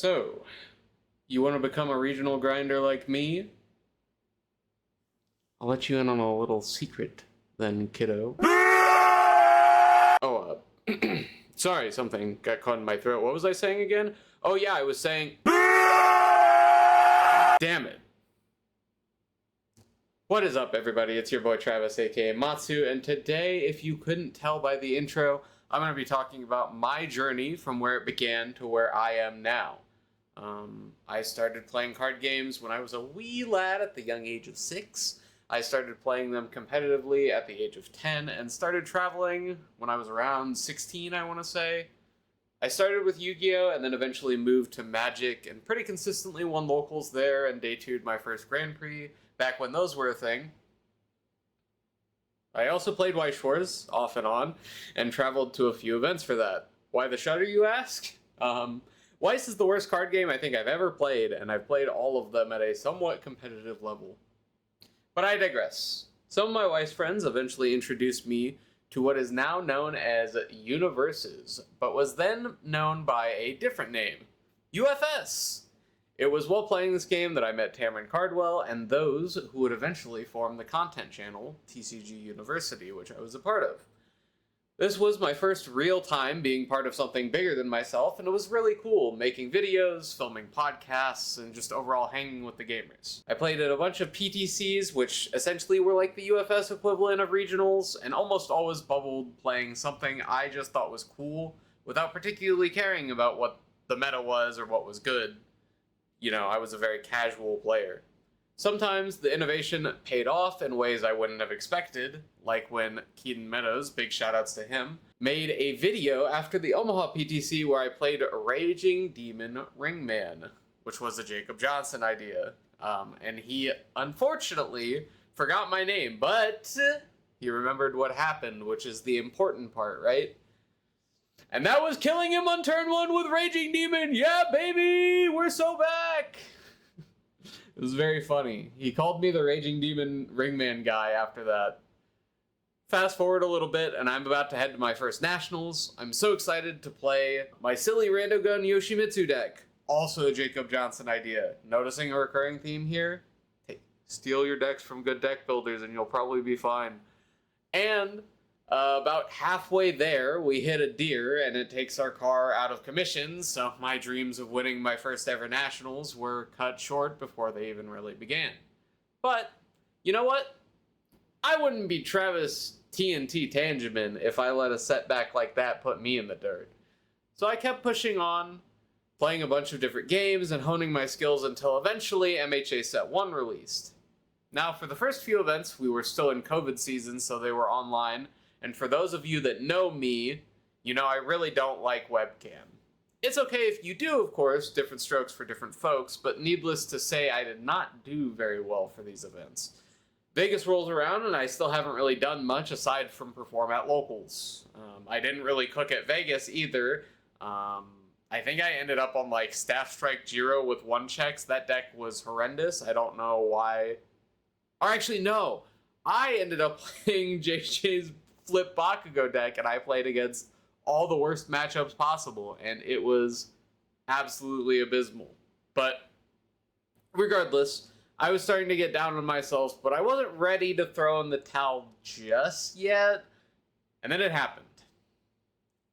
So, you want to become a regional grinder like me? I'll let you in on a little secret, then, kiddo. Oh, sorry, something got caught in my throat. What was I saying again? Oh yeah, I was saying... Damn it. What is up, everybody? It's your boy Travis, aka Matsu, and today, if you couldn't tell by the intro, I'm going to be talking about my journey from where it began to where I am now. I started playing card games when I was a wee lad at the young age of 6. I started playing them competitively at the age of 10, and started traveling when I was around 16, I want to say. I started with Yu-Gi-Oh! And then eventually moved to Magic, and pretty consistently won locals there and day 2'd my first Grand Prix, back when those were a thing. I also played Weiss Schwarz, off and on, and traveled to a few events for that. Why the shudder, you ask? Weiss is the worst card game I think I've ever played, and I've played all of them at a somewhat competitive level. But I digress. Some of my Weiss friends eventually introduced me to what is now known as Universes, but was then known by a different name, UFS. It was while playing this game that I met Tamron Cardwell and those who would eventually form the content channel, TCG University, which I was a part of. This was my first real time being part of something bigger than myself, and it was really cool, making videos, filming podcasts, and just overall hanging with the gamers. I played at a bunch of PTCs, which essentially were like the UFS equivalent of regionals, and almost always bubbled playing something I just thought was cool, without particularly caring about what the meta was or what was good. You know, I was a very casual player. Sometimes the innovation paid off in ways I wouldn't have expected, like when Keaton Meadows, big shoutouts to him, made a video after the Omaha PTC where I played Raging Demon Ringman, which was a Jacob Johnson idea. And he, unfortunately, forgot my name, but he remembered what happened, which is the important part, right? And that was killing him on turn 1 with Raging Demon! Yeah, baby! We're so back! It was very funny. He called me the Raging Demon Ringman guy after that. Fast forward a little bit, and I'm about to head to my first Nationals. I'm so excited to play my silly Rando Gun Yoshimitsu deck. Also a Jacob Johnson idea. Noticing a recurring theme here? Hey, steal your decks from good deck builders and you'll probably be fine. And about halfway there, we hit a deer, and it takes our car out of commission, so my dreams of winning my first ever Nationals were cut short before they even really began. But, you know what? I wouldn't be Travis TNT Tangeman if I let a setback like that put me in the dirt. So I kept pushing on, playing a bunch of different games and honing my skills until eventually MHA Set 1 released. Now, for the first few events, we were still in COVID season, so they were online. And for those of you that know me, you know I really don't like webcam. It's okay if you do, of course, different strokes for different folks, but needless to say, I did not do very well for these events. Vegas rolls around, and I still haven't really done much aside from perform at locals. I didn't really cook at Vegas either. I think I ended up on like Staff Strike Jiro with 1 checks. That deck was horrendous. I don't know why. Or actually, no. I ended up playing JJ's Flip Bakugo deck, and I played against all the worst matchups possible, and it was absolutely abysmal. But regardless, I was starting to get down on myself, but I wasn't ready to throw in the towel just yet, and then it happened.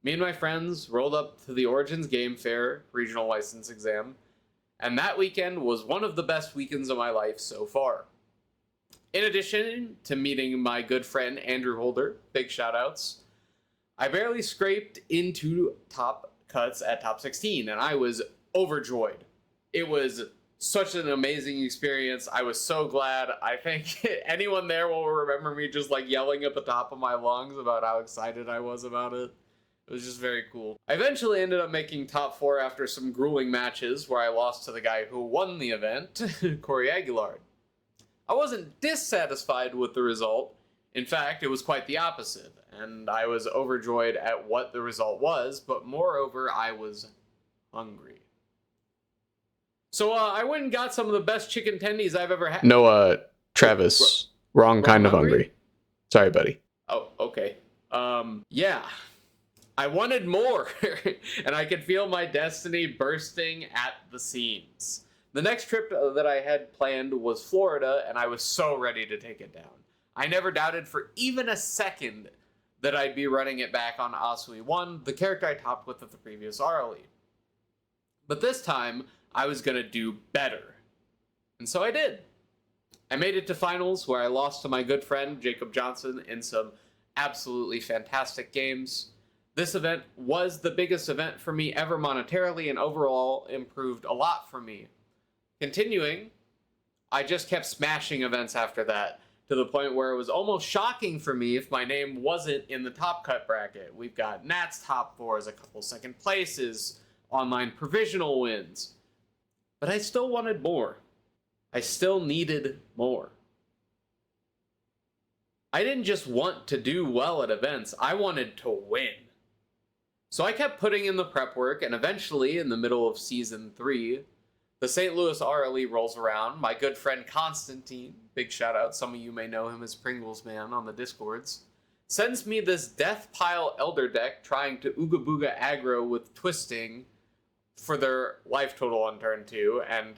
Me and my friends rolled up to the Origins Game Fair regional license exam, and that weekend was one of the best weekends of my life so far. In addition to meeting my good friend Andrew Holder, big shoutouts, I barely scraped into top cuts at top 16, and I was overjoyed. It was such an amazing experience. I was so glad. I think anyone there will remember me just like yelling at the top of my lungs about how excited I was about it. It was just very cool. I eventually ended up making top 4 after some grueling matches where I lost to the guy who won the event, Corey Aguilar. I wasn't dissatisfied with the result. In fact, it was quite the opposite, and I was overjoyed at what the result was, but moreover, I was hungry. So I went and got some of the best chicken tendies I've ever had. No, Travis, wrong kind of hungry. Sorry, buddy. Oh, okay. Yeah. I wanted more, and I could feel my destiny bursting at the seams. The next trip that I had planned was Florida, and I was so ready to take it down. I never doubted for even a second that I'd be running it back on Asui 1, the character I topped with at the previous RLE. But this time, I was going to do better. And so I did. I made it to finals, where I lost to my good friend Jacob Johnson in some absolutely fantastic games. This event was the biggest event for me ever monetarily, and overall improved a lot for me. Continuing, I just kept smashing events after that, to the point where it was almost shocking for me if my name wasn't in the top cut bracket. We've got Nats top fours, a couple second places, online provisional wins. But I still wanted more. I still needed more. I didn't just want to do well at events, I wanted to win. So I kept putting in the prep work, and eventually, in the middle of Season 3, the St. Louis RLE rolls around. My good friend Constantine, big shout out, some of you may know him as Pringles Man on the Discords, sends me this Death Pile Elder deck trying to Ooga Booga aggro with Twisting for their life total on turn 2, and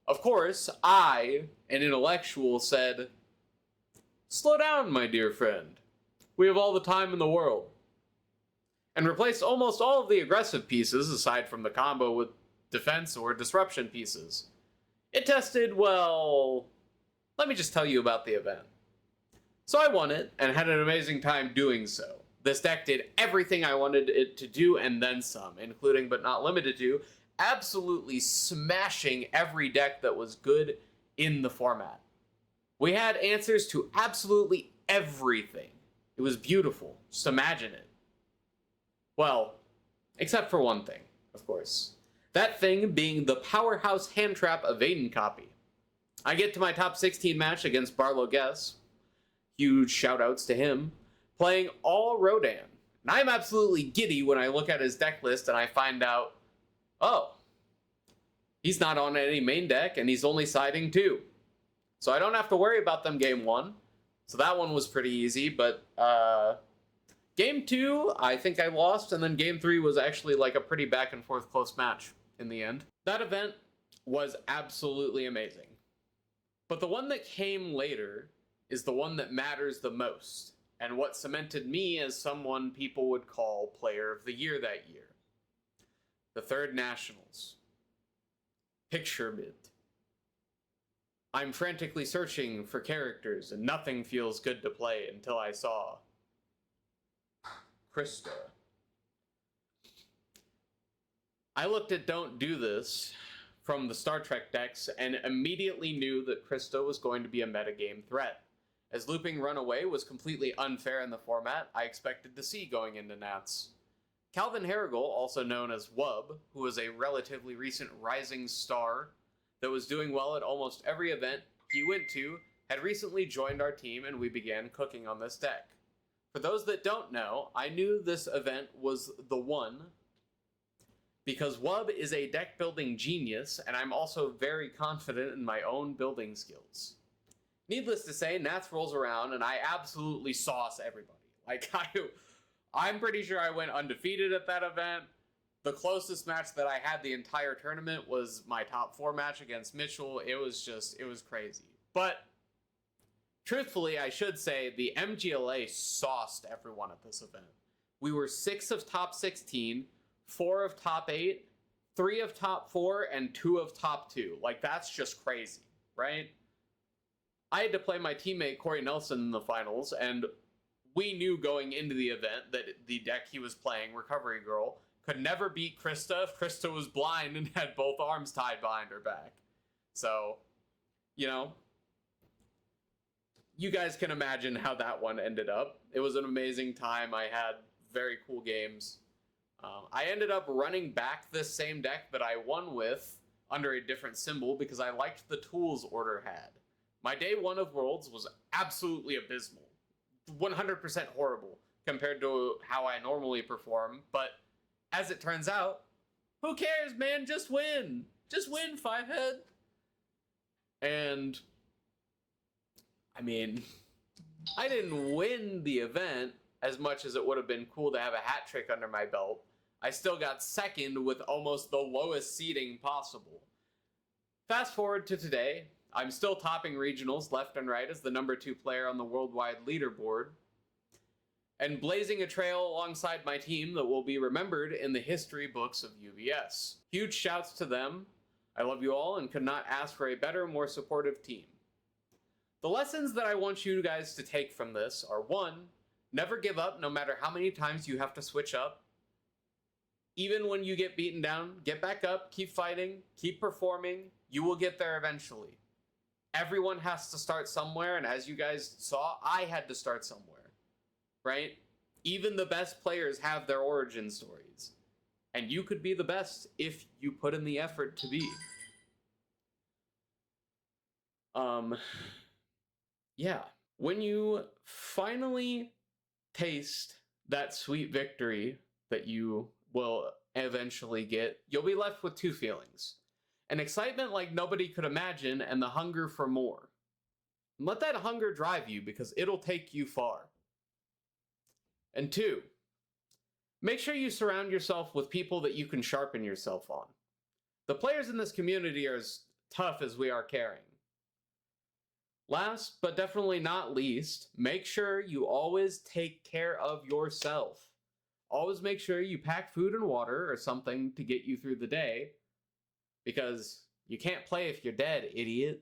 of course, I, an intellectual, said, "Slow down, my dear friend. We have all the time in the world." And replaced almost all of the aggressive pieces, aside from the combo, with defense or disruption pieces. It tested, well, let me just tell you about the event. So I won it, and had an amazing time doing so. This deck did everything I wanted it to do, and then some, including but not limited to, absolutely smashing every deck that was good in the format. We had answers to absolutely everything. It was beautiful. Just imagine it. Well, except for one thing, of course. That thing being the powerhouse hand trap Evadin copy. I get to my top 16 match against Barlow Guess. Huge shoutouts to him. Playing all Rodan. And I'm absolutely giddy when I look at his deck list and I find out, oh, he's not on any main deck and he's only siding 2. So I don't have to worry about them game 1. So that one was pretty easy, but game 2, I think I lost, and then game 3 was actually like a pretty back and forth close match in the end. That event was absolutely amazing. But the one that came later is the one that matters the most, and what cemented me as someone people would call Player of the Year that year. The third Nationals. Picture it. I'm frantically searching for characters, and nothing feels good to play until I saw Krista. I looked at Don't Do This from the Star Trek decks and immediately knew that Krista was going to be a metagame threat. As looping Runaway was completely unfair in the format I expected to see going into Nats. Calvin Harrigal, also known as Wub, who was a relatively recent rising star that was doing well at almost every event he went to, had recently joined our team and we began cooking on this deck. For those that don't know, I knew this event was the one because Wub is a deck building genius, and I'm also very confident in my own building skills. Needless to say, Nats rolls around, and I absolutely sauce everybody. Like, I'm pretty sure I went undefeated at that event. The closest match that I had the entire tournament was my top 4 match against Mitchell. It was crazy. But truthfully, I should say the MGLA sauced everyone at this event. We were 6 of top 16, 4 of top 8, 3 of top 4, and 2 of top 2. Like, that's just crazy, right? I had to play my teammate Corey Nelson in the finals, and we knew going into the event that the deck he was playing, Recovery Girl, could never beat Krista if Krista was blind and had both arms tied behind her back. So, you know, you guys can imagine how that one ended up. It was an amazing time. I had very cool games. I ended up running back this same deck that I won with under a different symbol because I liked the tools Order had. My day 1 of Worlds was absolutely abysmal. 100% horrible compared to how I normally perform, but as it turns out, who cares, man? Just win. Just win, 5-head. And I mean, I didn't win the event as much as it would have been cool to have a hat trick under my belt, I still got second with almost the lowest seeding possible. Fast forward to today, I'm still topping regionals left and right as the number 2 player on the worldwide leaderboard, and blazing a trail alongside my team that will be remembered in the history books of UVS. Huge shouts to them. I love you all and could not ask for a better, more supportive team. The lessons that I want you guys to take from this are 1, never give up no matter how many times you have to switch up. Even when you get beaten down, get back up, keep fighting, keep performing. You will get there eventually. Everyone has to start somewhere, and as you guys saw, I had to start somewhere, right? Even the best players have their origin stories. And you could be the best if you put in the effort to be. Yeah. When you finally taste that sweet victory that you will eventually get, you'll be left with 2 feelings. An excitement like nobody could imagine, and the hunger for more. And let that hunger drive you, because it'll take you far. And 2, make sure you surround yourself with people that you can sharpen yourself on. The players in this community are as tough as we are caring. Last, but definitely not least, make sure you always take care of yourself. Always make sure you pack food and water or something to get you through the day, because you can't play if you're dead, idiot.